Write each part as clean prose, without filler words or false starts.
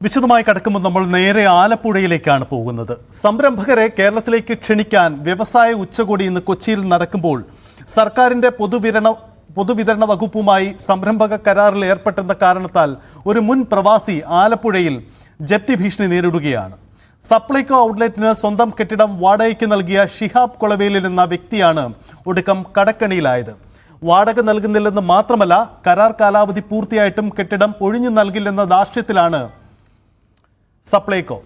വിശദമായി കടക്കുമ്പോൾ നമ്മൾ നേരെ ആലപ്പുഴയിലേക്കാണ് പോകുന്നത്. സംരംഭകരെ കേരളത്തിലേക്ക് ക്ഷണിക്കാൻ വ്യവസായ ഉച്ചകോടി ഇന്ന് കൊച്ചിയിൽ നടക്കുമ്പോൾ സർക്കാരിന്റെ പൊതുവിതരണ വകുപ്പുമായി സംരംഭക കരാറിൽ ഏർപ്പെട്ടെന്ന കാരണത്താൽ ഒരു മുൻ പ്രവാസി ആലപ്പുഴയിൽ ജപ്തി ഭീഷണി നേരിടുകയാണ്. സപ്ലൈകോ ഔട്ട്ലെറ്റിന് സ്വന്തം കെട്ടിടം വാടകയ്ക്ക് നൽകിയ ഷിഹാബ് കൊളവേലിൽ എന്ന വ്യക്തിയാണ് ഒടുക്കം കടക്കണിയിലായത്. വാടക നൽകുന്നില്ലെന്ന് മാത്രമല്ല, കരാർ കാലാവധി പൂർത്തിയായിട്ടും കെട്ടിടം ഒഴിഞ്ഞു നൽകില്ലെന്ന ധാർഷ്ട്യത്തിലാണ് സപ്ലൈകോ.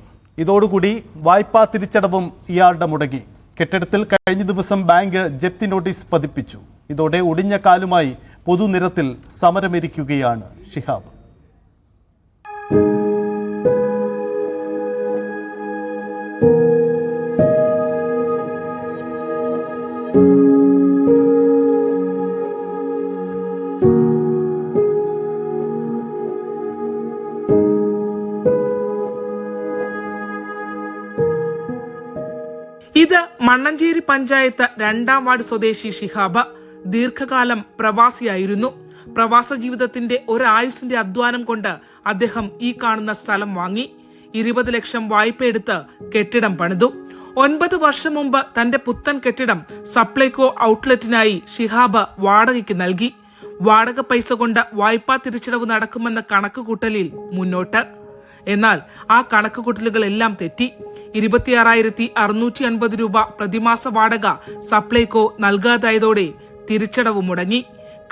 ഇതോടുകൂടി വായ്പാ തിരിച്ചടവും ഇയാളുടെ മുടങ്ങി. കെട്ടിടത്തിൽ കഴിഞ്ഞ ദിവസം ബാങ്ക് ജപ്തി നോട്ടീസ് പതിപ്പിച്ചു. ഇതോടെ ഒടിഞ്ഞ കാലുമായി പൊതുനിരത്തിൽ സമരമിരിക്കുകയാണ് ഷിഹാബ്. ഇത് മണ്ണഞ്ചേരി പഞ്ചായത്ത് 2ാം വാർഡ് സ്വദേശി ഷിഹാബ് ദീർഘകാലം പ്രവാസിയായിരുന്നു. പ്രവാസ ജീവിതത്തിന്റെ ഒരായുസിന്റെ അധ്വാനം കൊണ്ട് അദ്ദേഹം ഈ കാണുന്ന സ്ഥലം വാങ്ങി 20 ലക്ഷം വായ്പയെടുത്ത് കെട്ടിടം പണിതു. 9 വർഷം മുമ്പ് തന്റെ പുത്തൻ കെട്ടിടം സപ്ലൈകോ ഔട്ട്ലെറ്റിനായി ഷിഹാബ് വാടകയ്ക്ക് നൽകി. വാടക പൈസ കൊണ്ട് വായ്പാ തിരിച്ചടവ് നടക്കുമെന്ന കണക്കുകൂട്ടലിൽ മുന്നോട്ട്. എന്നാൽ ആ കണക്കുകൂട്ടലുകളെല്ലാം തെറ്റി. 26,650 രൂപ പ്രതിമാസ വാടക സപ്ലൈകോ നൽകാതായതോടെ തിരിച്ചടവ് മുടങ്ങി.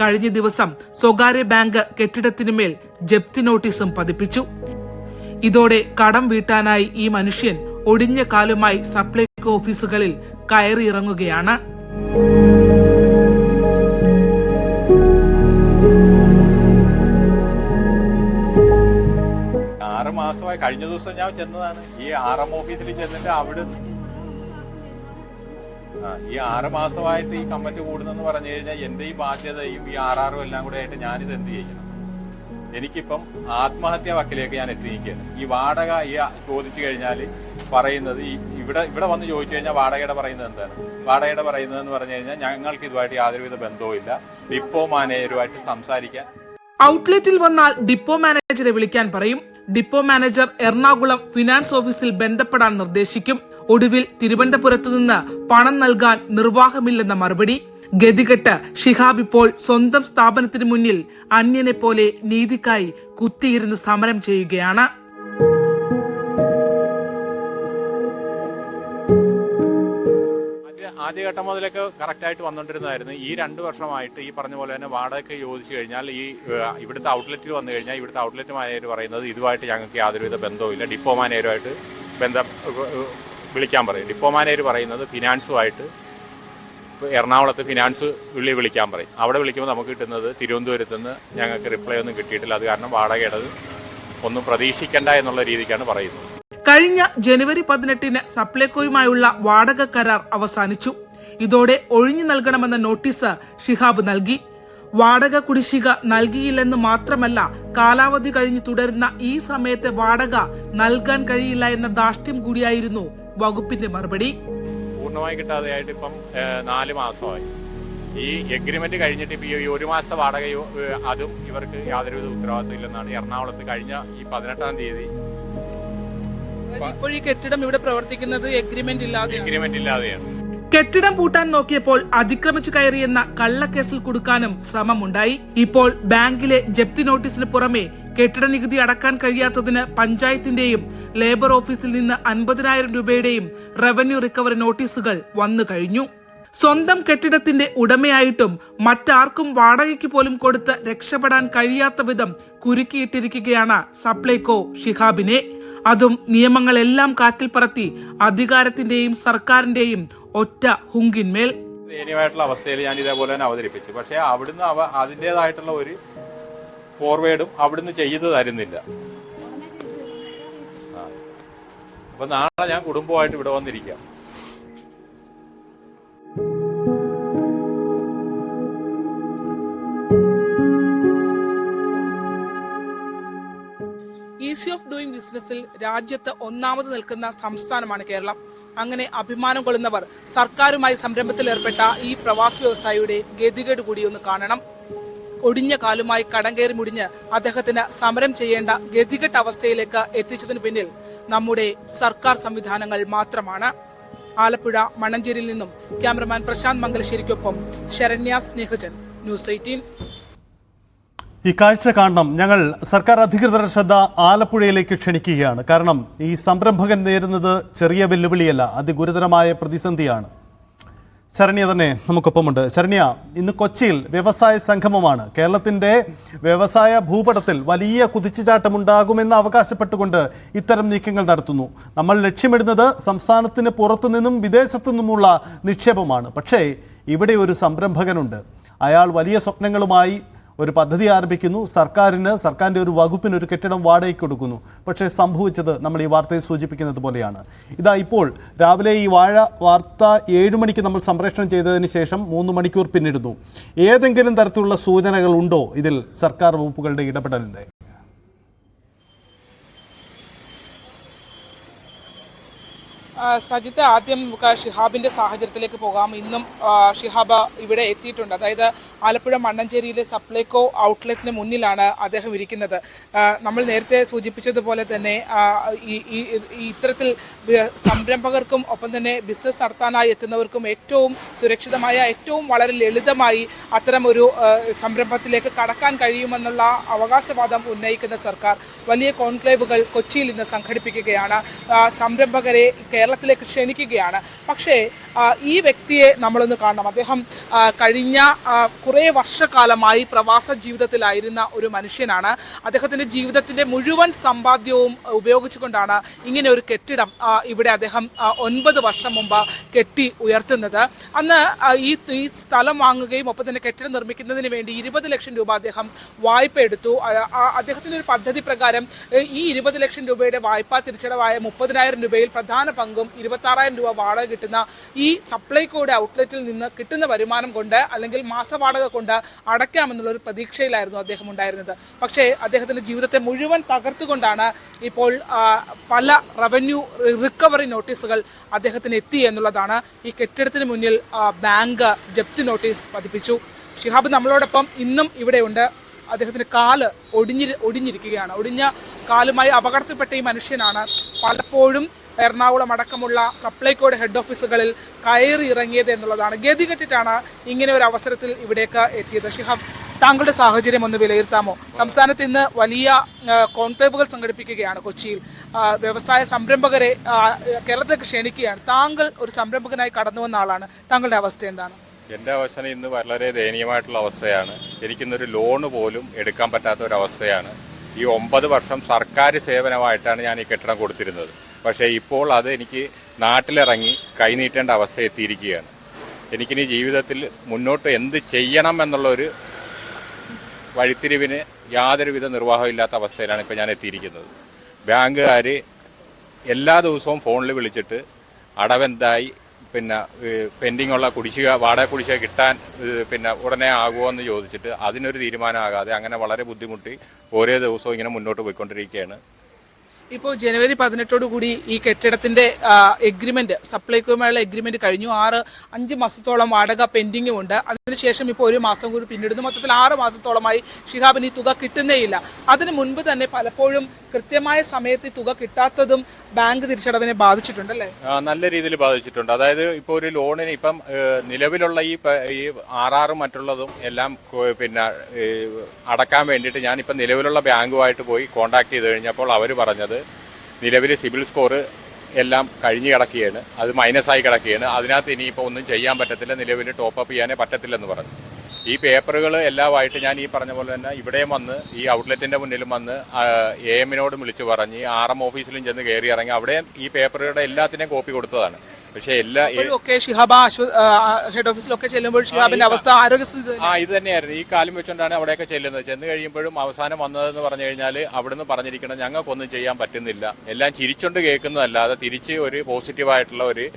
കഴിഞ്ഞ ദിവസം സ്വകാര്യ ബാങ്ക് കെട്ടിടത്തിനുമേൽ ജപ്തി നോട്ടീസും പതിപ്പിച്ചു. ഇതോടെ കടം വീട്ടാനായി ഈ മനുഷ്യൻ ഒടിഞ്ഞ കാലുമായി സപ്ലൈകോ ഓഫീസുകളിൽ കയറിയിറങ്ങുകയാണ്. മാസമായി കഴിഞ്ഞ ദിവസം ഞാൻ ചെന്നതാണ്. ഈ RM ഓഫീസിൽ ചെന്നിട്ട് അവിടുന്ന് ഈ 6 മാസമായിട്ട് ഈ കമന്റ് കൂടുന്നെന്ന് പറഞ്ഞു കഴിഞ്ഞാൽ എന്റെ ഈ ബാധ്യതയും ഈ RRും എല്ലാം കൂടെ ആയിട്ട് ഞാനിത് എന്ത് ചെയ്യണം? എനിക്കിപ്പം ആത്മഹത്യാ വക്കിലേക്ക് ഞാൻ എത്തിയിരിക്കുകയാണ്. ഈ വാടക ഈ ചോദിച്ചു കഴിഞ്ഞാൽ പറയുന്നത് ഇവിടെ വന്ന് ചോദിച്ചു കഴിഞ്ഞാൽ വാടകയുടെ പറയുന്നത് എന്താണ്? വാടകയുടെ പറയുന്നതെന്ന് പറഞ്ഞു കഴിഞ്ഞാൽ ഞങ്ങൾക്ക് ഇതുമായിട്ട് യാതൊരുവിധ ബന്ധവും ഇല്ല, ഡിപ്പോ മാനേജരുമായിട്ട് സംസാരിക്കാൻ. ഔട്ട്ലെറ്റിൽ വന്നാൽ ഡിപ്പോ മാനേജറെ വിളിക്കാൻ പറയും. ഡിപ്പോ മാനേജർ എറണാകുളം ഫിനാൻസ് ഓഫീസിൽ ബന്ധപ്പെടാൻ നിർദ്ദേശിക്കും. ഒടുവിൽ തിരുവനന്തപുരത്ത് നിന്ന് പണം നൽകാൻ നിർവാഹമില്ലെന്ന മറുപടി. ഗതികെട്ട് ഷിഹാബ് ഇപ്പോൾ സ്വന്തം സ്ഥാപനത്തിന് മുന്നിൽ അന്യനെ പോലെ നീതിക്കായി കുത്തിയിരുന്ന് സമരം ചെയ്യുകയാണ്. ആദ്യഘട്ടം മുതലൊക്കെ കറക്റ്റായിട്ട് വന്നുകൊണ്ടിരുന്നതായിരുന്നു. ഈ 2 വർഷമായിട്ട് ഈ പറഞ്ഞ പോലെ തന്നെ വാടക ചോദിച്ചു കഴിഞ്ഞാൽ ഈ ഇവിടുത്തെ ഔട്ട്ലെറ്റിൽ വന്നു കഴിഞ്ഞാൽ ഇവിടുത്തെ ഔട്ട്ലെറ്റ് മാനേജർ പറയുന്നത് ഇതുമായിട്ട് ഞങ്ങൾക്ക് യാതൊരുവിധ ബന്ധവുമില്ല, ഡിപ്പോ മാനേജരുമായിട്ട് വിളിക്കാൻ പറയും. ഡിപ്പോ മാനേജർ പറയുന്നത് ഫിനാൻസുമായിട്ട് എറണാകുളത്ത് ഫിനാൻസ് വിളിക്കാൻ പറയും. അവിടെ വിളിക്കുമ്പോൾ നമുക്ക് കിട്ടുന്നത് തിരുവനന്തപുരത്ത് നിന്ന് ഞങ്ങൾക്ക് റിപ്ലൈ ഒന്നും കിട്ടിയിട്ടില്ല, അത് കാരണം വാടകയുടേത് ഒന്നും പ്രതീക്ഷിക്കേണ്ട എന്നുള്ള രീതിക്കാണ് പറയുന്നത്. കഴിഞ്ഞ ജനുവരി 18-ന് സപ്ലൈകോയുമായുള്ള വാടക കരാർ അവസാനിച്ചു. ഇതോടെ ഒഴിഞ്ഞു നൽകണമെന്ന നോട്ടീസ് ഷിഹാബ് നൽകി. വാടക കുടിശ്ശിക നൽകിയില്ലെന്ന് മാത്രമല്ല, കാലാവധി കഴിഞ്ഞ് തുടരുന്ന ഈ സമയത്തെ വാടക നൽകാൻ കഴിയില്ല എന്ന ധാർഷ്ട്യം കൂടിയായിരുന്നു വകുപ്പിന്റെ മറുപടി. പൂർണ്ണമായി കിട്ടാതെയായിട്ട് ഇപ്പം 4 മാസമായി. ഈ എഗ്രിമെന്റ് കഴിഞ്ഞിട്ട് ഇപ്പൊ ഈ 1 മാസത്തെ വാടകയോ അതും ഇവർക്ക് യാതൊരുവിധ ഉത്തരവാദിത്വം ഇല്ലെന്നാണ് എറണാകുളത്ത് കഴിഞ്ഞ ഈ 18-ാം തീയതി. ഇപ്പോൾ ഈ കെട്ടിടം ഇവിടെ പ്രവർത്തിക്കുന്നത് എഗ്രിമെന്റ് ഇല്ലാതെയാണ്. കെട്ടിടം പൂട്ടാൻ നോക്കിയപ്പോൾ അതിക്രമിച്ചു കയറിയെന്ന കള്ളക്കേസിൽ കുടുക്കാനും ശ്രമമുണ്ടായി. ഇപ്പോൾ ബാങ്കിലെ ജപ്തി നോട്ടീസിന് പുറമെ കെട്ടിട നികുതി അടക്കാൻ കഴിയാത്തതിന് പഞ്ചായത്തിന്റെയും ലേബർ ഓഫീസിൽ നിന്ന് 50,000 രൂപയുടെയും റവന്യൂ റിക്കവറി നോട്ടീസുകൾ വന്നു കഴിഞ്ഞു. സ്വന്തം കെട്ടിടത്തിന്റെ ഉടമയായിട്ടും മറ്റാർക്കും വാടകയ്ക്ക് പോലും കൊടുത്ത് രക്ഷപ്പെടാൻ കഴിയാത്ത വിധം കുരുക്കിയിട്ടിരിക്കുകയാണ് സപ്ലൈകോ ഷിഹാബിനെ. അതും നിയമങ്ങളെല്ലാം കാറ്റിൽ പറത്തി അധികാരത്തിന്റെയും സർക്കാരിന്റെയും ഒറ്റ ഹുങ്കിന്മേൽ. ദയനീയമായിട്ടുള്ള അവസ്ഥയിൽ ഞാൻ ഇതേപോലെ തന്നെ അവതരിപ്പിച്ചു. പക്ഷേ അവിടുന്ന് അതിൻ്റെതായിട്ടുള്ള ഒരു ഫോർവേഡും അവിടുന്ന് ചെയ്തു തരുന്നില്ല. അപ്പൊ നാളെ ഞാൻ കുടുംബമായിട്ട് ഇവിടെ വന്നിരിക്കാം. ഈസി ഓഫ് ഡൂയിങ് ബിസിനസ്സിൽ രാജ്യത്ത് ഒന്നാമത് നിൽക്കുന്ന സംസ്ഥാനമാണ് കേരളം. അങ്ങനെ അഭിമാനം കൊള്ളുന്നവർ സർക്കാരുമായി സംരംഭത്തിലേർപ്പെട്ട ഈ പ്രവാസി വ്യവസായിയുടെ ഗതികേട് കൂടി ഒന്ന് കാണണം. ഒടിഞ്ഞ കാലുമായി കടം കയറി മുടിഞ്ഞ് അദ്ദേഹത്തിന് സമരം ചെയ്യേണ്ട ഗതികെട്ട അവസ്ഥയിലേക്ക് എത്തിച്ചതിന് പിന്നിൽ നമ്മുടെ സർക്കാർ സംവിധാനങ്ങൾ മാത്രമാണ്. ആലപ്പുഴ മണ്ണഞ്ചേരിയിൽ നിന്നും ക്യാമറമാൻ പ്രശാന്ത് മംഗലശ്ശേരിക്കൊപ്പം ശരണ്യ സ്നേഹജൻ, ന്യൂസ് 18. ഈ കാഴ്ച കാണണം. ഞങ്ങൾ സർക്കാർ അധികൃതരുടെ ശ്രദ്ധ ആലപ്പുഴയിലേക്ക് ക്ഷണിക്കുകയാണ്. കാരണം ഈ സംരംഭകൻ നേരിടുന്നത് ചെറിയ വെല്ലുവിളിയല്ല, അതിഗുരുതരമായ പ്രതിസന്ധിയാണ്. ശരണ്യ തന്നെ നമുക്കൊപ്പമുണ്ട്. ശരണ്യ, ഇന്ന് കൊച്ചിയിൽ വ്യവസായ സംഗമമാണ്. കേരളത്തിന്റെ വ്യവസായ ഭൂപടത്തിൽ വലിയ കുതിച്ചുചാട്ടമുണ്ടാകുമെന്ന് അവകാശപ്പെട്ടുകൊണ്ട് ഇത്തരം നീക്കങ്ങൾ നടത്തുന്നു. നമ്മൾ ലക്ഷ്യമിടുന്നത് സംസ്ഥാനത്തിന് പുറത്തുനിന്നും വിദേശത്തു നിന്നുമുള്ള നിക്ഷേപമാണ്. പക്ഷേ ഇവിടെ ഒരു സംരംഭകനുണ്ട്. അയാൾ വലിയ സ്വപ്നങ്ങളുമായി ഒരു പദ്ധതി ആരംഭിക്കുന്നു. സർക്കാരിൻ്റെ ഒരു വകുപ്പിന് ഒരു കെട്ടിടം വാടകയ്ക്ക് കൊടുക്കുന്നു. പക്ഷേ സംഭവിച്ചത് നമ്മൾ ഈ വാർത്തയിൽ സൂചിപ്പിക്കുന്നത് പോലെയാണ്. ഇതാ ഇപ്പോൾ രാവിലെ ഈ വാർത്ത 7 മണിക്ക് നമ്മൾ സംപ്രേഷണം ചെയ്തതിന് ശേഷം 3 മണിക്കൂർ പിന്നിടുന്നു. ഏതെങ്കിലും തരത്തിലുള്ള സൂചനകൾ ഉണ്ടോ ഇതിൽ സർക്കാർ വകുപ്പുകളുടെ ഇടപെടലിൻ്റെ? സജിത്ത്, ആദ്യം നമുക്ക് ഷിഹാബിന്റെ സാഹചര്യത്തിലേക്ക് പോകാം. ഇന്നും ഷിഹാബ് ഇവിടെ എത്തിയിട്ടുണ്ട്. അതായത് ആലപ്പുഴ മണ്ണഞ്ചേരിയിലെ സപ്ലൈകോ ഔട്ട്ലെറ്റിന് മുന്നിലാണ് അദ്ദേഹം ഇരിക്കുന്നത്. നമ്മൾ നേരത്തെ സൂചിപ്പിച്ചതുപോലെ തന്നെ ഇത്തരത്തിൽ സംരംഭകർക്കും ഒപ്പം തന്നെ ബിസിനസ് നടത്താനായി എത്തുന്നവർക്കും ഏറ്റവും സുരക്ഷിതമായ, ഏറ്റവും വളരെ ലളിതമായി അത്തരം ഒരു സംരംഭത്തിലേക്ക് കടക്കാൻ കഴിയുമെന്നുള്ള അവകാശവാദം ഉന്നയിക്കുന്ന സർക്കാർ വലിയ കോൺക്ലേവുകൾ കൊച്ചിയിൽ ഇന്ന് സംഘടിപ്പിക്കുകയാണ്. സംരംഭകരെ കേരളത്തിലേക്ക് ക്ഷണിക്കുകയാണ്. പക്ഷേ ഈ വ്യക്തിയെ നമ്മളൊന്ന് കാണണം. അദ്ദേഹം കഴിഞ്ഞ കുറേ വർഷക്കാലമായി പ്രവാസ ജീവിതത്തിലായിരുന്ന ഒരു മനുഷ്യനാണ്. അദ്ദേഹത്തിന്റെ ജീവിതത്തിന്റെ മുഴുവൻ സമ്പാദ്യവും ഉപയോഗിച്ചുകൊണ്ടാണ് ഇങ്ങനെ ഒരു കെട്ടിടം ഇവിടെ അദ്ദേഹം 9 വർഷം മുമ്പ് കെട്ടി ഉയർത്തുന്നത്. അന്ന് ഈ സ്ഥലം വാങ്ങുകയും ഒപ്പം തന്നെ കെട്ടിടം നിർമ്മിക്കുന്നതിന് വേണ്ടി 20 ലക്ഷം രൂപ അദ്ദേഹം വായ്പ എടുത്തു. അദ്ദേഹത്തിന്റെ ഒരു പദ്ധതി പ്രകാരം ഈ 20 ലക്ഷം രൂപയുടെ വായ്പ തിരിച്ചടവായ 30,000 രൂപയിൽ പ്രധാന പങ്കും 26,000 രൂപ വാടക കിട്ടുന്ന ഈ സപ്ലൈകോയുടെ ഔട്ട്ലെറ്റിൽ നിന്ന് കിട്ടുന്ന വരുമാനം കൊണ്ട് അല്ലെങ്കിൽ മാസവാടക കൊണ്ട് അടയ്ക്കാമെന്നുള്ള ഒരു പ്രതീക്ഷയിലായിരുന്നു അദ്ദേഹം ഉണ്ടായിരുന്നത്. പക്ഷേ അദ്ദേഹത്തിന്റെ ജീവിതത്തെ മുഴുവൻ തകർത്തുകൊണ്ടാണ് ഇപ്പോൾ പല റവന്യൂ റിക്കവറി നോട്ടീസുകൾ അദ്ദേഹത്തിന് എത്തി എന്നുള്ളതാണ്. ഈ കെട്ടിടത്തിന് മുന്നിൽ ബാങ്ക് ജപ്തി നോട്ടീസ് പതിപ്പിച്ചു. ഷിഹാബ് നമ്മളോടൊപ്പം ഇന്നും ഇവിടെയുണ്ട്. അദ്ദേഹത്തിന്റെ കാല് ഒടിഞ്ഞിരിക്കുകയാണ്. ഒടിഞ്ഞ കാലുമായി അപകടത്തിൽപ്പെട്ട ഈ മനുഷ്യനാണ് പലപ്പോഴും എറണാകുളം അടക്കമുള്ള സപ്ലൈകോയുടെ ഹെഡ് ഓഫീസുകളിൽ കയറി ഇറങ്ങിയത് എന്നുള്ളതാണ്. ഗതികെട്ടിട്ടാണ് ഇങ്ങനെ ഒരു അവസരത്തിൽ ഇവിടേക്ക് എത്തിയത്. ഷിഹാബ്, താങ്കളുടെ സാഹചര്യം ഒന്ന് വിലയിരുത്താമോ? സംസ്ഥാനത്ത് ഇന്ന് വലിയ കോൺക്ലേവുകൾ സംഘടിപ്പിക്കുകയാണ് കൊച്ചിയിൽ. വ്യവസായ സംരംഭകരെ കേരളത്തിലേക്ക് ക്ഷണിക്കുകയാണ്. താങ്കൾ ഒരു സംരംഭകനായി കടന്നു വന്ന ആളാണ്. താങ്കളുടെ അവസ്ഥ എന്താണ്? എൻ്റെ അവസ്ഥ ഇന്ന് വളരെ ദയനീയമായിട്ടുള്ള അവസ്ഥയാണ്. എനിക്കിന്നൊരു ലോണ് പോലും എടുക്കാൻ പറ്റാത്ത ഒരവസ്ഥയാണ്. ഈ 9 വർഷം സർക്കാർ സേവനമായിട്ടാണ് ഞാൻ ഈ കെട്ടിടം കൊടുത്തിരുന്നത്. പക്ഷേ ഇപ്പോൾ അത് എനിക്ക് നാട്ടിലിറങ്ങി കൈനീട്ടേണ്ട അവസ്ഥ എത്തിയിരിക്കുകയാണ്. എനിക്കിനി ജീവിതത്തിൽ മുന്നോട്ട് എന്ത് ചെയ്യണം എന്നുള്ളൊരു വഴിത്തിരിവിന് യാതൊരുവിധ നിർവാഹമില്ലാത്ത അവസ്ഥയിലാണ് ഇപ്പോൾ ഞാൻ എത്തിയിരിക്കുന്നത്. ബാങ്കുകാർ എല്ലാ ദിവസവും ഫോണിൽ വിളിച്ചിട്ട് അടവെന്തായി, പിന്നെ പെൻഡിങ് ഉള്ള വാടക കുടിശ്ശിക കിട്ടാൻ ഉടനെ ആകുമോ എന്ന് ചോദിച്ചിട്ട് അതിനൊരു തീരുമാനമാകാതെ അങ്ങനെ വളരെ ബുദ്ധിമുട്ടി ഓരോ ദിവസവും ഇങ്ങനെ മുന്നോട്ട് പോയിക്കൊണ്ടിരിക്കുകയാണ്. ഇപ്പോൾ ജനുവരി 18 കൂടി ഈ കെട്ടിടത്തിന്റെ എഗ്രിമെന്റ്, സപ്ലൈകോയുമായുള്ള എഗ്രിമെന്റ് കഴിഞ്ഞു. 5 മാസത്തോളം വാടക പെൻഡിങ്ങും ഉണ്ട്. അതിനുശേഷം ഇപ്പോൾ 1 മാസം കൂടി പിന്നിടുന്നു. മൊത്തത്തിൽ 6 മാസത്തോളമായി ഷിഹാബിന് ഈ തുക കിട്ടുന്നേയില്ല. അതിനു മുൻപ് തന്നെ പലപ്പോഴും കൃത്യമായ സമയത്ത് ഈ തുക കിട്ടാത്തതും ബാങ്ക് തിരിച്ചടവിനെ ബാധിച്ചിട്ടുണ്ടല്ലേ? നല്ല രീതിയിൽ ബാധിച്ചിട്ടുണ്ട്. അതായത് ഇപ്പോൾ ഒരു ലോണിന് ഇപ്പം നിലവിലുള്ള ഈ RR മറ്റുള്ളതും എല്ലാം അടക്കാൻ വേണ്ടിയിട്ട് ഞാനിപ്പം നിലവിലുള്ള ബാങ്കുമായിട്ട് പോയി കോൺടാക്ട് ചെയ്ത് കഴിഞ്ഞപ്പോൾ അവർ പറഞ്ഞത് നിലവിലെ സിബിൽ സ്കോർ എല്ലാം കഴിഞ്ഞ് കിടക്കുകയാണ്, അത് മൈനസായി കിടക്കുകയാണ്, അതിനകത്ത് ഇനിയിപ്പോൾ ഒന്നും ചെയ്യാൻ പറ്റത്തില്ല, നിലവിൽ ടോപ്പപ്പ് ചെയ്യാനേ പറ്റത്തില്ലെന്ന് പറഞ്ഞു. ഈ പേപ്പറുകൾ എല്ലാമായിട്ട് ഞാൻ ഈ പറഞ്ഞ പോലെ തന്നെ ഇവിടെയും വന്ന് ഈ ഔട്ട്ലെറ്റിന്റെ മുന്നിലും വന്ന് AM-നോട് വിളിച്ചു പറഞ്ഞ് RM ഓഫീസിലും ചെന്ന് കയറി ഇറങ്ങി അവിടെയും ഈ പേപ്പറുകളുടെ എല്ലാത്തിനെയും കോപ്പി കൊടുത്തതാണ്. പക്ഷേ ഹെഡ് ഓഫീസിലൊക്കെ ചെല്ലുമ്പോൾ ഷിഹാബിന്റെ അവസ്ഥ ആരോഗ്യസ്ഥിതി ഇത് തന്നെയായിരുന്നു. ഈ കാലം വെച്ചുകൊണ്ടാണ് അവിടെയൊക്കെ ചെല്ലുന്നത്. ചെന്ന് കഴിയുമ്പോഴും അവസാനം വന്നതെന്ന് പറഞ്ഞു കഴിഞ്ഞാൽ അവിടുന്ന് പറഞ്ഞിരിക്കണം ഞങ്ങൾക്കൊന്നും ചെയ്യാൻ പറ്റുന്നില്ല, എല്ലാം ചിരിച്ചോണ്ട് കേൾക്കുന്നതല്ലാതെ തിരിച്ച് ഒരു പോസിറ്റീവായിട്ടുള്ള ഒരു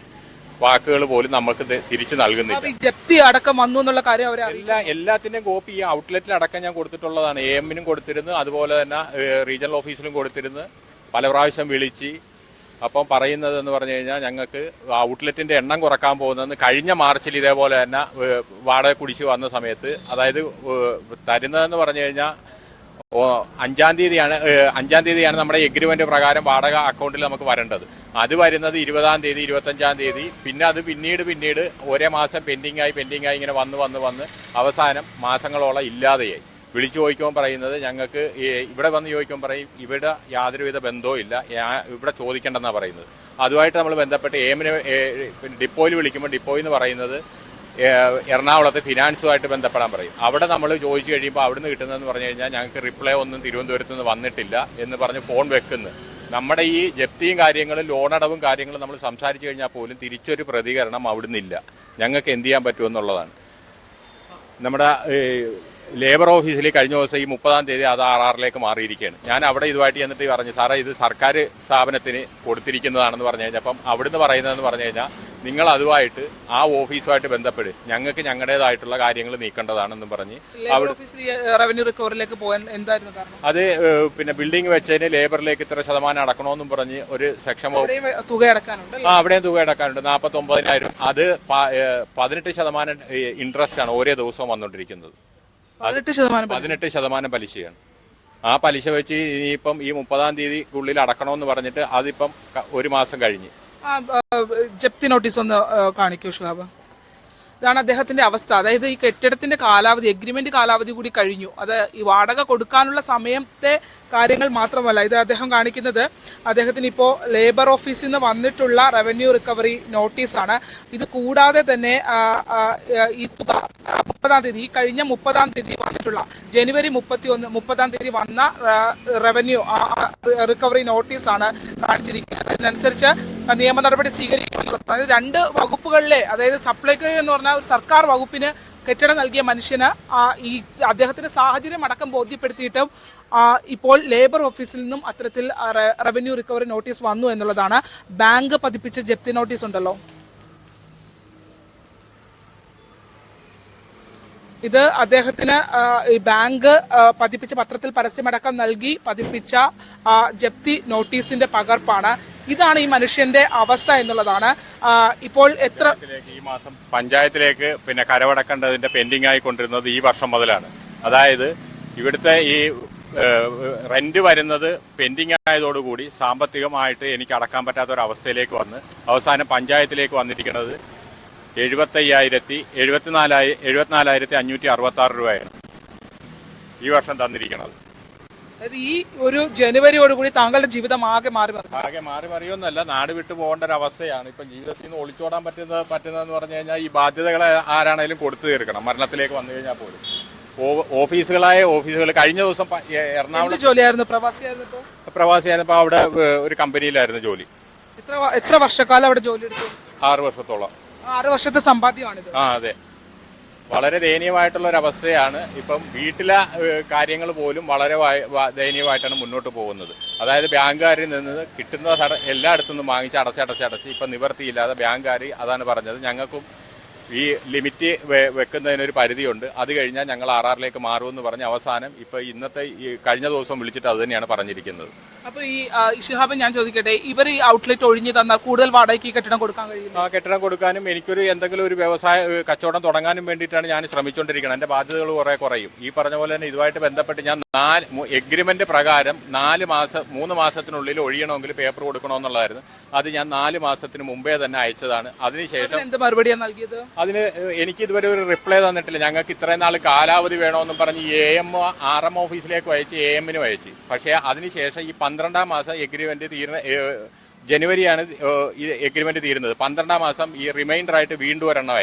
വാക്കുകൾ പോലും നമുക്ക് തിരിച്ചു നൽകുന്നില്ല. ജപ്തി അടക്കം വന്നു എന്നുള്ള കാര്യം എല്ലാത്തിന്റെയും കോപ്പി ഈ ഔട്ട്ലെറ്റിൽ അടക്കം ഞാൻ കൊടുത്തിട്ടുള്ളതാണ്. AM-നും കൊടുത്തിരുന്നു, അതുപോലെ തന്നെ റീജിയണൽ ഓഫീസിലും കൊടുത്തിരുന്നു. പല പ്രാവശ്യം വിളിച്ച് അപ്പം പറയുന്നത് എന്ന് പറഞ്ഞു കഴിഞ്ഞാൽ ഞങ്ങൾക്ക് ഔട്ട്ലെറ്റിന്റെ എണ്ണം കുറക്കാൻ പോകുന്നതെന്ന് കഴിഞ്ഞ മാർച്ചിൽ ഇതേപോലെ തന്നെ വാടക കുടിശ്ശിക വന്ന സമയത്ത്, അതായത് തരുന്നതെന്ന് പറഞ്ഞു കഴിഞ്ഞാൽ 5-ാം തീയതിയാണ് നമ്മുടെ എഗ്രിമെന്റ് പ്രകാരം വാടക അക്കൗണ്ടിൽ നമുക്ക് വരേണ്ടത്. അത് വരുന്നത് 20-ാം തീയതി 25-ാം തീയതി. പിന്നെ അത് പിന്നീട് ഒരേ മാസം പെൻഡിങ് ആയി ഇങ്ങനെ വന്ന് അവസാനം മാസങ്ങളോളം ഇല്ലാതെയായി. വിളിച്ചു ചോദിക്കുമ്പോൾ പറയുന്നത് ഞങ്ങൾക്ക് ഇവിടെ വന്ന് ചോദിക്കുമ്പോൾ പറയും ഇവിടെ യാതൊരുവിധ ബന്ധവും ഇല്ല, ഇവിടെ ചോദിക്കേണ്ടെന്നാണ് പറയുന്നത്. അതുമായിട്ട് നമ്മൾ ബന്ധപ്പെട്ട് ഡിപ്പോയിൽ വിളിക്കുമ്പോൾ ഡിപ്പോയിൽ നിന്ന് പറയുന്നത് എറണാകുളത്ത് ഫിനാൻസുമായിട്ട് ബന്ധപ്പെടാൻ പറയും. അവിടെ നമ്മൾ ചോദിച്ചു കഴിയുമ്പോൾ അവിടുന്ന് കിട്ടുന്നതെന്ന് പറഞ്ഞു കഴിഞ്ഞാൽ ഞങ്ങൾക്ക് റിപ്ലൈ ഒന്നും തിരുവനന്തപുരത്ത് നിന്ന് വന്നിട്ടില്ല എന്ന് പറഞ്ഞ് ഫോൺ വെക്കുന്നു. നമ്മുടെ ഈ ജപ്തിയും കാര്യങ്ങളും ലോണടവും കാര്യങ്ങളും നമ്മൾ സംസാരിച്ചു കഴിഞ്ഞാൽ പോലും തിരിച്ചൊരു പ്രതികരണം അവിടുന്ന് ഇല്ല. ഞങ്ങൾക്ക് എന്ത് ചെയ്യാൻ പറ്റുമെന്നുള്ളതാണ്. നമ്മുടെ ലേബർ ഓഫീസിൽ കഴിഞ്ഞ ദിവസം ഈ 30-ാം തീയതി അത് RR-ലേക്ക് മാറിയിരിക്കുകയാണ്. ഞാൻ അവിടെ ഇതുമായിട്ട് ചെന്നിട്ട് പറഞ്ഞു, സാറേ ഇത് സർക്കാർ സ്ഥാപനത്തിന് കൊടുത്തിരിക്കുന്നതാണെന്ന് പറഞ്ഞു കഴിഞ്ഞപ്പം അവിടുന്ന് പറയുന്നതെന്ന് പറഞ്ഞു കഴിഞ്ഞാൽ നിങ്ങൾ അതുമായിട്ട് ആ ഓഫീസുമായിട്ട് ബന്ധപ്പെടും, ഞങ്ങൾക്ക് ഞങ്ങളുടേതായിട്ടുള്ള കാര്യങ്ങൾ നീക്കേണ്ടതാണെന്നും പറഞ്ഞ് റവന്യൂ റിക്കവറിലേക്ക് പോകാൻ എന്തായിരുന്നു കാരണം? അത് പിന്നെ ബിൽഡിംഗ് വെച്ചതിന് ലേബറിലേക്ക് ഇത്ര ശതമാനം അടക്കണമെന്നും പറഞ്ഞ് ഒരു സെക്ഷൻ തുക അടക്കാനുണ്ട്. അവിടെയും തുക അടക്കാനുണ്ട് 49,000. അത് 18% ഇൻട്രസ്റ്റ് ആണ് ഓരോ ദിവസവും വന്നുകൊണ്ടിരിക്കുന്നത്. 18% പലിശയാണ്. ആ പലിശ വെച്ച് ഇനിയിപ്പം ഈ 30-ാം തീയതിക്കുള്ളിൽ അടക്കണമെന്ന് പറഞ്ഞിട്ട് അതിപ്പം ഒരു മാസം കഴിഞ്ഞ്. ജപ്തി നോട്ടീസ് ഒന്ന് കാണിക്കൂ ഷുഹാബ്. ഇതാണ് അദ്ദേഹത്തിന്റെ അവസ്ഥ. അതായത് ഈ കെട്ടിടത്തിന്റെ കാലാവധി, എഗ്രിമെന്റ് കാലാവധി കൂടി കഴിഞ്ഞു. അത് ഈ വാടക കൊടുക്കാനുള്ള സമയത്തെ കാര്യങ്ങൾ മാത്രമല്ല, ഇത് അദ്ദേഹം കാണിക്കുന്നത് അദ്ദേഹത്തിന് ഇപ്പോൾ ലേബർ ഓഫീസിൽ നിന്ന് വന്നിട്ടുള്ള റവന്യൂ റിക്കവറി നോട്ടീസാണ്. ഇത് കൂടാതെ തന്നെ ഈ തുക 30-ാം തീയതി, ഈ കഴിഞ്ഞ 30-ാം തീയതി വന്നിട്ടുള്ള ജനുവരി 30-ാം തീയതി വന്ന റവന്യൂ റിക്കവറി നോട്ടീസാണ് കാണിച്ചിരിക്കുന്നത്. അതിനനുസരിച്ച് നിയമ നടപടി സ്വീകരിക്കുമെന്നുള്ളത്. അതായത് 2 വകുപ്പുകളിലെ, അതായത് സപ്ലൈകോ എന്ന് പറഞ്ഞ ഒരു സർക്കാർ വകുപ്പിന് കെട്ടിടം നൽകിയ മനുഷ്യന് ഈ അദ്ദേഹത്തിന്റെ സാഹചര്യം അടക്കം ബോധ്യപ്പെടുത്തിയിട്ടും ഇപ്പോൾ ലേബർ ഓഫീസിൽ നിന്നും അത്തരത്തിൽ റവന്യൂ റിക്കവറി നോട്ടീസ് വന്നു എന്നുള്ളതാണ്. ബാങ്ക് പതിപ്പിച്ച ജപ്തി നോട്ടീസ് ഉണ്ടല്ലോ, ഇത് അദ്ദേഹത്തിന് ഈ ബാങ്ക് പതിപ്പിച്ച പത്രത്തിൽ പരസ്യമടക്കം നൽകി പതിപ്പിച്ച ജപ്തി നോട്ടീസിന്റെ പകർപ്പാണ്. ഇതാണ് ഈ മനുഷ്യന്റെ അവസ്ഥ എന്നുള്ളതാണ്. ഇപ്പോൾ ഈ മാസം പഞ്ചായത്തിലേക്ക് പിന്നെ കരമടക്കേണ്ടതിന്റെ പെൻഡിംഗ് ആയിക്കൊണ്ടിരുന്നത് ഈ വർഷം മുതലാണ്. അതായത് ഇവിടുത്തെ ഈ റെന്റ് വരുന്നത് പെൻഡിംഗ് ആയതോടുകൂടി സാമ്പത്തികമായിട്ട് എനിക്ക് അടക്കാൻ പറ്റാത്ത ഒരു അവസ്ഥയിലേക്ക് വന്ന് അവസാനം പഞ്ചായത്തിലേക്ക് വന്നിരിക്കുന്നത് 74,566 രൂപയാണ് ഈ വർഷം തന്നിരിക്കുന്നത്. ഈ ഒരു ജനുവരിയോടുകൂടി താങ്കളുടെ ജീവിതം ആകെ മാറി മറിയൊന്നല്ല, നാട് വിട്ടു പോകേണ്ട ഒരു അവസ്ഥയാണ്. ഇപ്പം ജീവിതത്തിൽ നിന്ന് ഒളിച്ചോടാൻ പറ്റുന്നതെന്ന് പറഞ്ഞു കഴിഞ്ഞാൽ ഈ ബാധ്യതകളെ ആരാണേലും കൊടുത്തു തീർക്കണം. മരണത്തിലേക്ക് വന്നു കഴിഞ്ഞാൽ പോലും ഓഫീസുകൾ കഴിഞ്ഞ ദിവസം എറണാകുളം ജോലിയായിരുന്നു, പ്രവാസിയായിരുന്നപ്പോൾ അവിടെ ഒരു കമ്പനിയിലായിരുന്നു ജോലി. എത്ര വർഷക്കാലം അവിടെ ജോലി എടുത്തു? 6 വർഷത്തോളം. 6 വർഷത്തെ സമ്പാദ്യമാണിത്. അതെ, വളരെ ദയനീയമായിട്ടുള്ള ഒരു അവസ്ഥയാണ്. ഇപ്പം വീട്ടിലെ കാര്യങ്ങൾ പോലും വളരെ ദയനീയമായിട്ടാണ് മുന്നോട്ട് പോകുന്നത്. അതായത് ബാങ്കുകാരിൽ നിന്ന് കിട്ടുന്ന എല്ലായിടത്തു നിന്നും വാങ്ങിച്ച് അടച്ച് ഇപ്പം നിവർത്തിയില്ലാതെ ബാങ്കുകാർ അതാണ് പറഞ്ഞത്, ഞങ്ങൾക്കും ഈ ലിമിറ്റ് വെക്കുന്നതിനൊരു പരിധിയുണ്ട്, അത് കഴിഞ്ഞാൽ ഞങ്ങൾ RR-ലേക്ക് മാറുമെന്ന് പറഞ്ഞ് അവസാനം ഇപ്പൊ ഇന്നത്തെ ഈ കഴിഞ്ഞ ദിവസം വിളിച്ചിട്ട് അത് തന്നെയാണ് പറഞ്ഞിരിക്കുന്നത്. അപ്പൊ ഈ ഷിഹാബ്, ഞാൻ ചോദിക്കട്ടെ, ഇവർ ഈ ഔട്ട്ലെറ്റ് ഒഴിഞ്ഞു തന്നാൽ കൂടുതൽ വാടകയ്ക്ക് കെട്ടിടം കൊടുക്കാൻ കഴിയും? കെട്ടിടം കൊടുക്കാനും എനിക്കൊരു എന്തെങ്കിലും ഒരു കച്ചവടം തുടങ്ങാനും വേണ്ടിയിട്ടാണ് ഞാൻ ശ്രമിച്ചുകൊണ്ടിരിക്കുന്നത്. എന്റെ ബാധ്യതകൾ കുറെ കുറയും. ഈ പറഞ്ഞ പോലെ തന്നെ ഇതുമായിട്ട് ബന്ധപ്പെട്ട് ഞാൻ എഗ്രിമെന്റ് പ്രകാരം 3 മാസത്തിനുള്ളിൽ ഒഴിയണമെങ്കിൽ പേപ്പർ കൊടുക്കണമെന്നുള്ളതായിരുന്നു. അത് ഞാൻ 4 മാസത്തിന് മുമ്പേ തന്നെ അയച്ചതാണ്. അതിനുശേഷം എന്ത് മറുപടിയാണ് നൽകിയത്? അതിന് എനിക്ക് ഇതുവരെ ഒരു റിപ്ലൈ തന്നിട്ടില്ല. ഞങ്ങൾക്ക് ഇത്രയും നാൾ കാലാവധി വേണമെന്നും പറഞ്ഞ് RM ഓഫീസിലേക്ക് അയച്ച് AM-നും അയച്ച്. പക്ഷേ അതിനുശേഷം ഈ 12-ാം മാസം എഗ്രിമെന്റ് ജനുവരിയാണ് ഈ എഗ്രിമെന്റ് തീരുന്നത്. 12-ാം മാസം ഈ റിമൈൻഡർ ആയിട്ട് വീണ്ടും ഒരെണ്ണം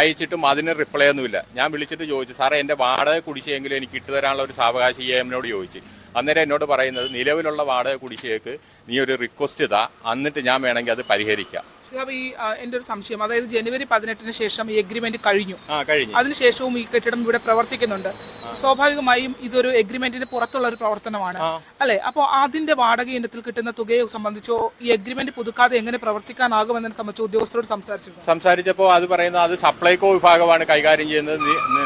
അയച്ചിട്ടും അതിന് റിപ്ലൈ ഒന്നുമില്ല. ഞാൻ വിളിച്ചിട്ട് ചോദിച്ചു, സാറേ എൻ്റെ വാടക കുടിശ്ശികയെങ്കിലും എനിക്ക് ഇട്ടുതരാനുള്ള ഒരു സാവകാശം AM-നോട് ചോദിച്ചു. അന്നേരം എന്നോട് പറയുന്നത്, നിലവിലുള്ള വാടക കുടിശ്ശികയ്ക്ക് നീ ഒരു റിക്വസ്റ്റ് ഇതാ, എന്നിട്ട് ഞാൻ വേണമെങ്കിൽ അത് പരിഹരിക്കാം. ഈ എന്റെ ഒരു സംശയം, അതായത് ജനുവരി 18-ന് ശേഷം ഈ എഗ്രിമെന്റ് കഴിഞ്ഞു. അതിനുശേഷവും ഈ കെട്ടിടം ഇവിടെ പ്രവർത്തിക്കുന്നുണ്ട്. സ്വാഭാവികമായും ഇതൊരു എഗ്രിമെന്റിന് പുറത്തുള്ള ഒരു പ്രവർത്തനമാണ് അല്ലെ? അപ്പോൾ അതിന്റെ വാടക ഇനത്തിൽ കിട്ടുന്ന തുകയെ സംബന്ധിച്ചോ ഈ എഗ്രിമെന്റ് പുതുക്കാതെ എങ്ങനെ പ്രവർത്തിക്കാനാകുമെന്നതിനെ സംബന്ധിച്ച് ഉദ്യോഗസ്ഥരോട് സംസാരിച്ചപ്പോൾ അത് പറയുന്നത് അത് സപ്ലൈകോ വിഭാഗമാണ് കൈകാര്യം ചെയ്യുന്നത്,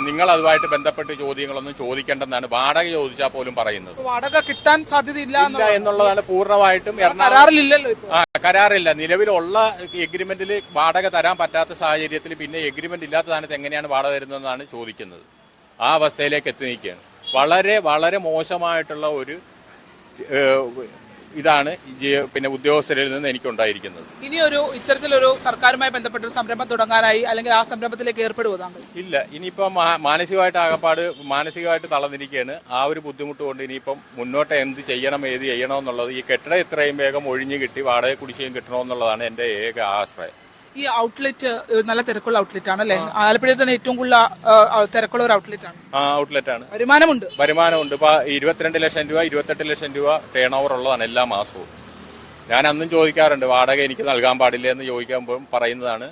നിങ്ങൾ അതുമായിട്ട് ബന്ധപ്പെട്ട് ചോദ്യങ്ങളൊന്നും ചോദിക്കേണ്ടെന്നാണ് വാടക ചോദിച്ചാൽ പോലും പറയുന്നത്. വാടക കിട്ടാൻ സാധ്യതയില്ല എന്നുള്ളതാണ് പൂർണ്ണമായിട്ടും. കരാറില്ല. നിലവിലുള്ള എഗ്രിമെന്റിൽ വാടക തരാൻ പറ്റാത്ത സാഹചര്യത്തിൽ പിന്നെ എഗ്രിമെന്റ് ഇല്ലാത്ത സ്ഥാനത്ത് എങ്ങനെയാണ് വാടക തരുന്നതെന്നാണ് ചോദിക്കുന്നത്. ആ അവസ്ഥയിലേക്ക് എത്തി നിൽക്കുകയാണ്. വളരെ വളരെ മോശമായിട്ടുള്ള ഒരു ഇതാണ് പിന്നെ ഉദ്യോഗസ്ഥരിൽ നിന്ന് എനിക്കുണ്ടായിരിക്കുന്നത്. ഇനി ഇത്തരത്തിലൊരു സർക്കാരുമായി ബന്ധപ്പെട്ട ഒരു സംരംഭം തുടങ്ങാനായി അല്ലെങ്കിൽ ആ സംരംഭത്തിലേക്ക് ഏർപ്പെടുവോ താങ്കൾ? ഇല്ല, ഇനിയിപ്പം മാനസികമായിട്ട് തളർന്നിരിക്കുകയാണ്. ആ ഒരു ബുദ്ധിമുട്ട് കൊണ്ട് ഇനിയിപ്പം മുന്നോട്ട് എന്ത് ചെയ്യണം എന്നുള്ളത് ഈ കെട്ടിടം എത്രയും വേഗം ഒഴിഞ്ഞു കിട്ടി വാടക കുടിശ്ശികയും കിട്ടണമെന്നുള്ളതാണ് എൻ്റെ ഏക ആശ്രയം. ഈ ഔട്ട്ലെറ്റ് നല്ല തിരക്കുള്ള ഔട്ട്ലെറ്റ് ആണ്, ആലപ്പുഴയിൽ തന്നെ ഏറ്റവും കൂടുതൽ തിരക്കുള്ള ഒരു ഔട്ട്ലെറ്റ് ആണ്. ഔട്ട്ലെറ്റ് ആണ്. വരുമാനമുണ്ട്. ഇപ്പൊ 22 ലക്ഷം രൂപ 28 ലക്ഷം രൂപ ടേൺ ഓവർ ഉള്ളതാണ് എല്ലാ മാസവും. ഞാൻ അന്നും ചോദിക്കാറുണ്ട് വാടക എനിക്ക് നൽകാൻ പാടില്ല എന്ന് ചോദിക്കുമ്പോൾ പറയുന്നതാണ്.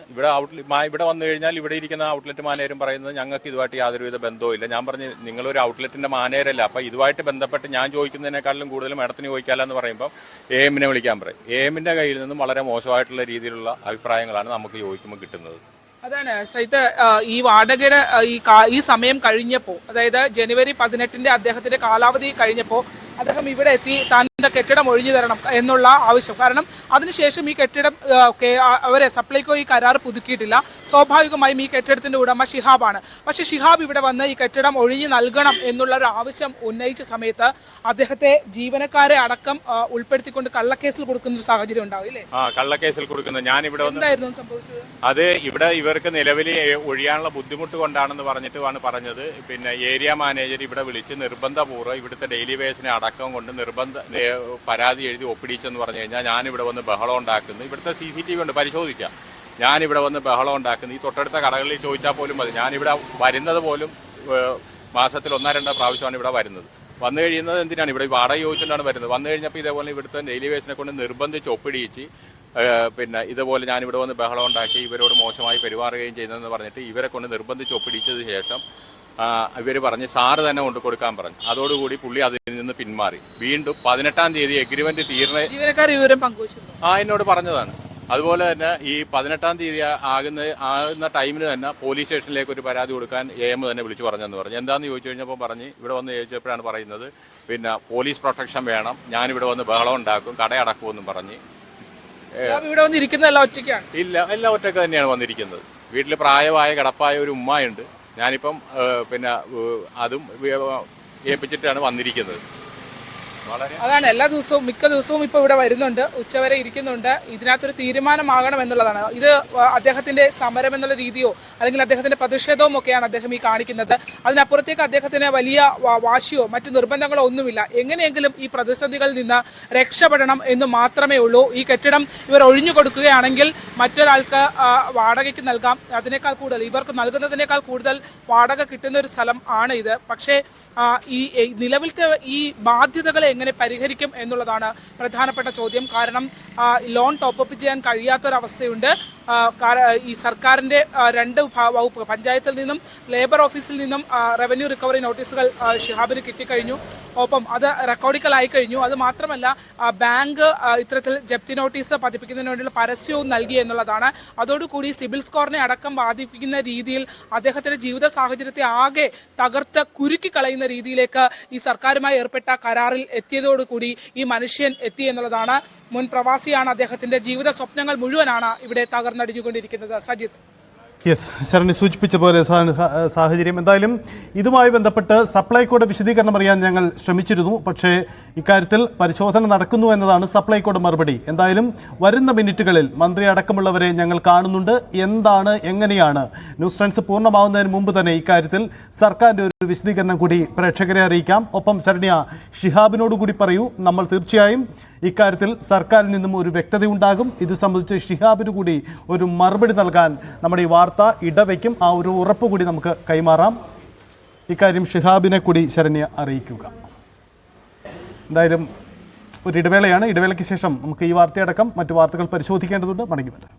ഇവിടെ വന്നു കഴിഞ്ഞാൽ ഇവിടെ ഇരിക്കുന്ന ഔട്ട്ലെറ്റ് മാനേജരും പറയുന്നത് ഞങ്ങൾക്ക് ഇതുമായിട്ട് യാതൊരുവിധ ബന്ധവും ഇല്ല. ഞാൻ പറഞ്ഞു നിങ്ങളൊരു ഔട്ട്ലെറ്റിന്റെ മാനേജരല്ല, അപ്പൊ ഇതുമായിട്ട് ബന്ധപ്പെട്ട് ഞാൻ ചോദിക്കുന്നതിനേക്കാളും കൂടുതൽ മേഡത്തിന് ചോദിക്കാമെന്ന് പറയുമ്പോൾ എഎമ്മിനെ വിളിക്കാൻ പറയും. എഎമ്മിന്റെ കയ്യിൽ നിന്നും വളരെ മോശമായിട്ടുള്ള രീതിയിലുള്ള അഭിപ്രായങ്ങളാണ് നമുക്ക് ചോദിക്കുമ്പോൾ കിട്ടുന്നത്. അതാണ് സൈത്ത്, ഈ വാടകയുടെ ഈ സമയം കഴിഞ്ഞപ്പോൾ, അതായത് ജനുവരി 18 അദ്ദേഹത്തിന്റെ കാലാവധി കഴിഞ്ഞപ്പോൾ അദ്ദേഹം ഇവിടെ എത്തി താൻ കെട്ടിടം ഒഴിഞ്ഞു തരണം എന്നുള്ള ആവശ്യം. കാരണം അതിനുശേഷം ഈ കെട്ടിടം അവരെ സപ്ലൈകോ ഈ കരാർ പുതുക്കിയിട്ടില്ല. സ്വാഭാവികമായും ഈ കെട്ടിടത്തിന്റെ ഉടമ ഷിഹാബാണ്. പക്ഷെ ഷിഹാബ് ഇവിടെ വന്ന് ഈ കെട്ടിടം ഒഴിഞ്ഞു നൽകണം എന്നുള്ള ഒരു ആവശ്യം ഉന്നയിച്ച സമയത്ത് അദ്ദേഹത്തെ ജീവനക്കാരെ അടക്കം ഉൾപ്പെടുത്തിക്കൊണ്ട് കള്ളക്കേസിൽ കൊടുക്കുന്ന ഒരു സാഹചര്യം ഉണ്ടാവില്ലേ? കള്ളക്കേസിൽ കൊടുക്കുന്നത് ഞാൻ ഇവിടെ എന്തായിരുന്നു സംഭവിച്ചത്? അത് ഇവിടെ ഇവർക്ക് നിലവിൽ ഒഴിയാനുള്ള ബുദ്ധിമുട്ട് കൊണ്ടാണെന്ന് പറഞ്ഞത്. പിന്നെ ഏരിയ മാനേജർ ഇവിടെ വിളിച്ച് നിർബന്ധപൂർവ്വം ഇവിടുത്തെ ഡെയിലി വേസിനെ അടക്കം കൊണ്ട് പരാതി എഴുതി ഒപ്പിടിച്ചെന്ന് പറഞ്ഞു കഴിഞ്ഞാൽ ഞാനിവിടെ വന്ന് ബഹളം ഉണ്ടാക്കുന്നു. ഇവിടുത്തെ CCTV ഉണ്ട്, പരിശോധിക്കാം. ഞാനിവിടെ വന്ന് ബഹളം ഉണ്ടാക്കുന്നു. ഈ തൊട്ടടുത്ത കടകളിൽ ചോദിച്ചാൽ പോലും മതി. ഞാനിവിടെ വരുന്നത് പോലും മാസത്തിൽ 1-2 പ്രാവശ്യമാണ് ഇവിടെ വരുന്നത്. വന്നു കഴിയുന്നത് എന്തിനാണ്? ഇവിടെ വാടക ചോദിച്ചിട്ടാണ് വരുന്നത്. വന്നു കഴിഞ്ഞപ്പോൾ ഇതേപോലെ ഇവിടുത്തെ ഡെയിലി വേസിനെ കൊണ്ട് നിർബന്ധിച്ച് ഒപ്പിടിച്ച് പിന്നെ ഇതുപോലെ ഞാനിവിടെ വന്ന് ബഹളം ഉണ്ടാക്കി ഇവരോട് മോശമായി പെരുമാറുകയും ചെയ്യുന്നതെന്ന് പറഞ്ഞിട്ട് ഇവരെ കൊണ്ട് നിർബന്ധിച്ച് ഒപ്പിടിച്ചത് ശേഷം ഇവർ പറഞ്ഞ് സാറ് തന്നെ കൊണ്ട് കൊടുക്കാൻ പറഞ്ഞു. അതോടുകൂടി പുള്ളി അതിൽ നിന്ന് പിന്മാറി. വീണ്ടും 18-ാം തീയതി എഗ്രിമെന്റ് എന്നോട് പറഞ്ഞതാണ്. അതുപോലെ തന്നെ ഈ 18-ാം തീയതി ആകുന്ന ടൈമിന് തന്നെ പോലീസ് സ്റ്റേഷനിലേക്ക് ഒരു പരാതി കൊടുക്കാൻ AM തന്നെ വിളിച്ചു പറഞ്ഞെന്ന് പറഞ്ഞു. എന്താണെന്ന് ചോദിച്ചു കഴിഞ്ഞപ്പോൾ പറഞ്ഞ് ഇവിടെ വന്ന് ചോദിച്ചപ്പോഴാണ് പറയുന്നത് പിന്നെ പോലീസ് പ്രൊട്ടക്ഷൻ വേണം, ഞാനിവിടെ വന്ന് ബഹളം ഉണ്ടാക്കും, കടയടക്കുമെന്നും പറഞ്ഞ്. ഇവിടെ വന്നിരിക്കുന്നതല്ല ഒറ്റയ്ക്കാണ്? ഇല്ല, എല്ലാം ഒറ്റയ്ക്ക് തന്നെയാണ് വന്നിരിക്കുന്നത്. വീട്ടിൽ പ്രായമായ കിടപ്പായ ഒരു ഉമ്മയുണ്ട്. ഞാനിപ്പം പിന്നെ അതും ഏൽപ്പിച്ചിട്ടാണ് വന്നിരിക്കുന്നത്. അതാണ് മിക്ക ദിവസവും ഇപ്പൊ ഇവിടെ വരുന്നുണ്ട്, ഉച്ചവരെ ഇരിക്കുന്നുണ്ട്. ഇതിനകത്തൊരു തീരുമാനമാകണം എന്നുള്ളതാണ്. ഇത് അദ്ദേഹത്തിന്റെ സമരം എന്നുള്ള രീതിയോ അല്ലെങ്കിൽ അദ്ദേഹത്തിന്റെ പ്രതിഷേധവും ഒക്കെയാണ് അദ്ദേഹം ഈ കാണിക്കുന്നത്. അതിനപ്പുറത്തേക്ക് അദ്ദേഹത്തിന് വലിയ വാശിയോ മറ്റു നിർബന്ധങ്ങളോ ഒന്നുമില്ല. എങ്ങനെയെങ്കിലും ഈ പ്രതിസന്ധികളിൽ നിന്ന് രക്ഷപ്പെടണം എന്ന് മാത്രമേ ഉള്ളൂ. ഈ കെട്ടിടം ഇവർ ഒഴിഞ്ഞു കൊടുക്കുകയാണെങ്കിൽ മറ്റൊരാൾക്ക് വാടകയ്ക്ക് നൽകാം. അതിനേക്കാൾ കൂടുതൽ ഇവർക്ക് നൽകുന്നതിനേക്കാൾ കൂടുതൽ വാടക കിട്ടുന്ന ഒരു സ്ഥലം ആണ് ഇത്. പക്ഷേ ഈ നിലവിലത്തെ ഈ ബാധ്യതകളെ എങ്ങനെ പരിഹരിക്കും എന്നുള്ളതാണ് പ്രധാനപ്പെട്ട ചോദ്യം. കാരണം ലോൺ ടോപ്പപ്പ് ചെയ്യാൻ കഴിയാത്തൊരവസ്ഥയുണ്ട്. ഈ സർക്കാരിന്റെ 2 വകുപ്പ്, പഞ്ചായത്തിൽ നിന്നും ലേബർ ഓഫീസിൽ നിന്നും റവന്യൂ റിക്കവറി നോട്ടീസുകൾ ഷിഹാബിന് കിട്ടിക്കഴിഞ്ഞു. ഒപ്പം അത് റെക്കോർഡിക്കലായി കഴിഞ്ഞു. അത് മാത്രമല്ല ബാങ്ക് ഇത്തരത്തിൽ ജപ്തി നോട്ടീസ് പതിപ്പിക്കുന്നതിന് വേണ്ടിയുള്ള പരസ്യവും നൽകി എന്നുള്ളതാണ്. അതോടുകൂടി സിബിൽ സ്കോറിനെ അടക്കം ബാധിപ്പിക്കുന്ന രീതിയിൽ അദ്ദേഹത്തിന്റെ ജീവിത സാഹചര്യത്തെ ആകെ തകർത്ത് കുരുക്കി കളയുന്ന രീതിയിലേക്ക് ഈ സർക്കാരുമായി ഏർപ്പെട്ട കരാറിൽ എത്തിയതോടുകൂടി ഈ മനുഷ്യൻ എത്തി എന്നുള്ളതാണ്. മുൻ പ്രവാസിയാണ്. അദ്ദേഹത്തിന്റെ ജീവിത സ്വപ്നങ്ങൾ മുഴുവനാണ് ഇവിടെ തകർന്നടിഞ്ഞുകൊണ്ടിരിക്കുന്നത്. സജിത്ത്. യെസ്, ശരണി സൂചിപ്പിച്ച പോലെ സാഹചര്യം. എന്തായാലും ഇതുമായി ബന്ധപ്പെട്ട് സപ്ലൈകോയുടെ വിശദീകരണം അറിയാൻ ഞങ്ങൾ ശ്രമിച്ചിരുന്നു. പക്ഷേ ഇക്കാര്യത്തിൽ പരിശോധന നടക്കുന്നു എന്നതാണ് സപ്ലൈകോയുടെ മറുപടി. എന്തായാലും വരുന്ന മിനിറ്റുകളിൽ മന്ത്രി അടക്കമുള്ളവരെ ഞങ്ങൾ കാണുന്നുണ്ട്. എന്താണ്, എങ്ങനെയാണ്, ന്യൂസ് ട്രെൻഡ്സ് പൂർണ്ണമാവുന്നതിന് മുമ്പ് തന്നെ ഇക്കാര്യത്തിൽ സർക്കാരിൻ്റെ ഒരു വിശദീകരണം കൂടി പ്രേക്ഷകരെ അറിയിക്കാം. ഒപ്പം ശരണ്യ, ഷിഹാബിനോട് കൂടി പറയൂ, നമ്മൾ തീർച്ചയായും ഇക്കാര്യത്തിൽ സർക്കാരിൽ നിന്നും ഒരു വ്യക്തതയുണ്ടാകും. ഇത് സംബന്ധിച്ച് ഷിഹാബിന് കൂടി ഒരു മറുപടി നൽകാൻ നമ്മുടെ ഈ വാർത്ത ഇടവയ്ക്കും. ആ ഒരു ഉറപ്പ് കൂടി നമുക്ക് കൈമാറാം. ഇക്കാര്യം ഷിഹാബിനെ കൂടി ശരണ്യ അറിയിക്കുക. എന്തായാലും ഒരു ഇടവേളയാണ്. ഇടവേളയ്ക്ക് ശേഷം നമുക്ക് ഈ വാർത്തയടക്കം മറ്റു വാർത്തകൾ പരിശോധിക്കേണ്ടതുണ്ട്. മടങ്ങി വരാം.